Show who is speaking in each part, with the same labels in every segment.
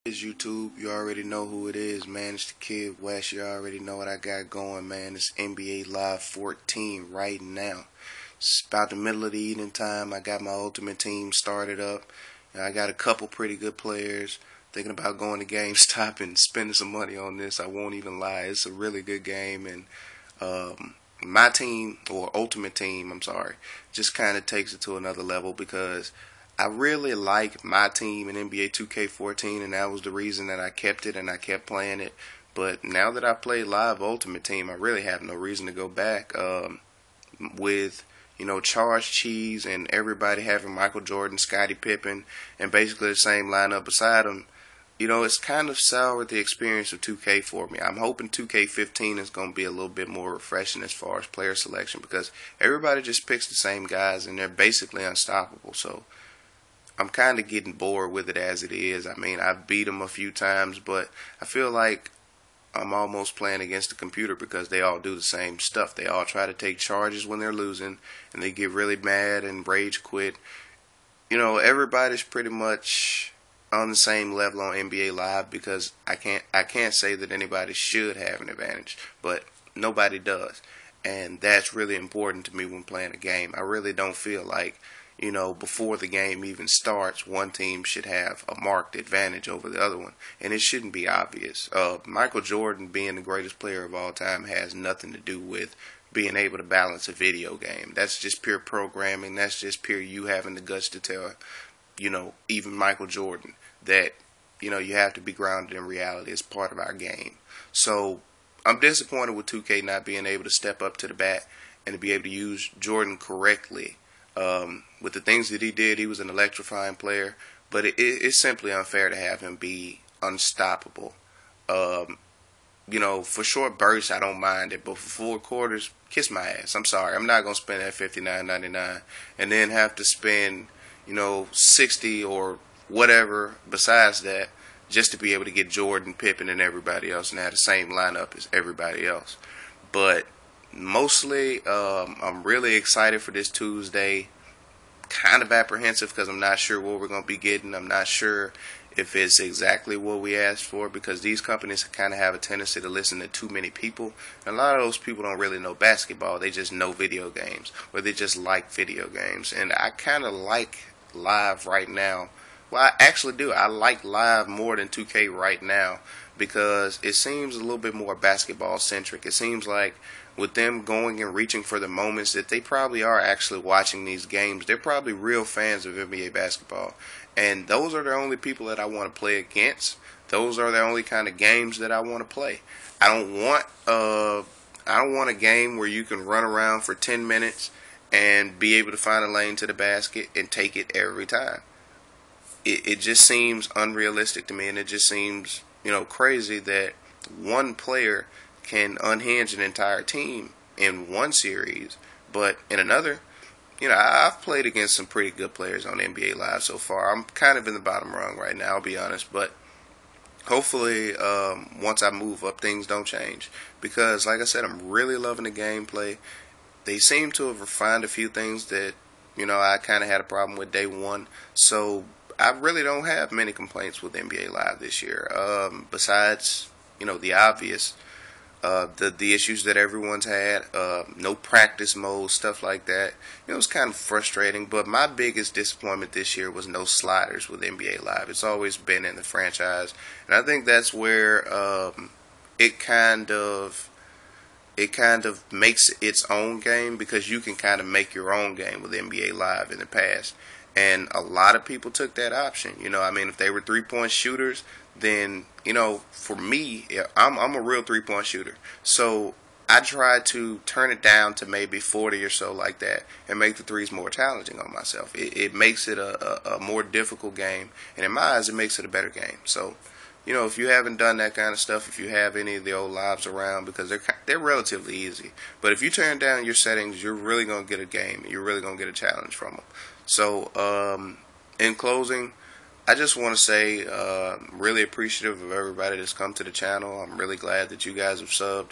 Speaker 1: It's YouTube. You already know who it is, man. It's the Kid West. You already know what I got going, man. It's NBA Live 14 right now. It's about the middle of the evening time. I got my ultimate team started up. I got a couple pretty good players. Thinking about going to GameStop and spending some money on this. I won't even lie. It's a really good game, and my team, or ultimate team, I'm sorry, just kind of takes it to another level because I really like my team in NBA 2K14, and that was the reason that I kept it and I kept playing it. But now that I play live Ultimate Team, I really have no reason to go back. With Charles Cheese and everybody having Michael Jordan, Scottie Pippen, and basically the same lineup beside him, it's kind of soured the experience of 2K for me. I'm hoping 2K15 is going to be a little bit more refreshing as far as player selection because everybody just picks the same guys and they're basically unstoppable. So I'm kind of getting bored with it as it is. I mean, I've beat them a few times, but I feel like I'm almost playing against the computer because they all do the same stuff. They all try to take charges when they're losing, and they get really mad and rage quit. Everybody's pretty much on the same level on NBA Live because I can't say that anybody should have an advantage, but nobody does. And that's really important to me when playing a game. I really don't feel like before the game even starts, one team should have a marked advantage over the other one, and it shouldn't be obvious. Michael Jordan being the greatest player of all time has nothing to do with being able to balance a video game. That's just pure programming. That's just pure you having the guts to tell, even Michael Jordan that, you have to be grounded in reality as part of our game. So I'm disappointed with 2K not being able to step up to the bat and to be able to use Jordan correctly. With the things that he did, he was an electrifying player, but it's simply unfair to have him be unstoppable. For short bursts, I don't mind it, but for 4 quarters, kiss my ass. I'm sorry, I'm not gonna spend that $59.99 and then have to spend, 60 or whatever besides that just to be able to get Jordan, Pippen, and everybody else and have the same lineup as everybody else. But mostly, I'm really excited for this Tuesday. Kind of apprehensive because I'm not sure what we're going to be getting. I'm not sure if it's exactly what we asked for because these companies kind of have a tendency to listen to too many people. And a lot of those people don't really know basketball. They just know video games or they just like video games. And I kind of like live right now. Well, I actually do. I like live more than 2K right now because it seems a little bit more basketball centric. It seems like with them going and reaching for the moments that they probably are actually watching these games. They're probably real fans of NBA basketball. And those are the only people that I want to play against. Those are the only kind of games that I want to play. I don't want a game where you can run around for 10 minutes and be able to find a lane to the basket and take it every time. It just seems unrealistic to me, and it just seems, crazy that one player can unhinge an entire team in one series, but in another, I've played against some pretty good players on NBA Live so far. I'm kind of in the bottom rung right now, I'll be honest, but hopefully once I move up, things don't change because, like I said, I'm really loving the gameplay. They seem to have refined a few things that, I kind of had a problem with day one, so I really don't have many complaints with NBA Live this year, besides, the obvious. The issues that everyone's had, no practice mode, stuff like that. It was kind of frustrating, but my biggest disappointment this year was no sliders with NBA Live. It's always been in the franchise, and I think that's where it kind of makes its own game because you can kind of make your own game with NBA Live in the past. And a lot of people took that option. If they were 3-point shooters, then, for me, yeah, I'm a real 3-point shooter. So I tried to turn it down to maybe 40 or so like that and make the threes more challenging on myself. It makes it a more difficult game. And in my eyes, it makes it a better game. So, if you haven't done that kind of stuff, if you have any of the old lives around, because they're relatively easy. But if you turn down your settings, you're really going to get a game. You're really going to get a challenge from them. So, in closing, I just want to say really appreciative of everybody that's come to the channel. I'm really glad that you guys have subbed.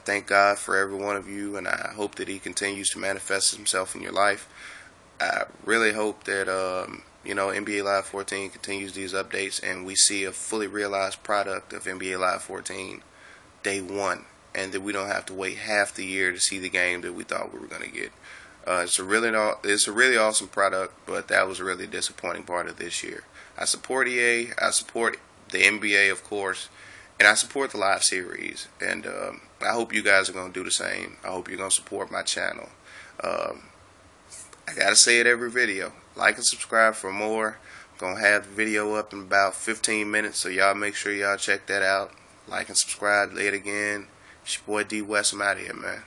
Speaker 1: Thank God for every one of you, and I hope that He continues to manifest Himself in your life. I really hope that NBA Live 14 continues these updates, and we see a fully realized product of NBA Live 14 day one, and that we don't have to wait half the year to see the game that we thought we were going to get. It's a really awesome product, but that was a really disappointing part of this year. I support EA, I support the NBA, of course, and I support the live series. And I hope you guys are going to do the same. I hope you're going to support my channel. I gotta say it every video. Like and subscribe for more. I'm gonna have the video up in about 15 minutes, so y'all make sure y'all check that out. Like and subscribe. Lay it again. It's your boy D West. I'm out of here, man.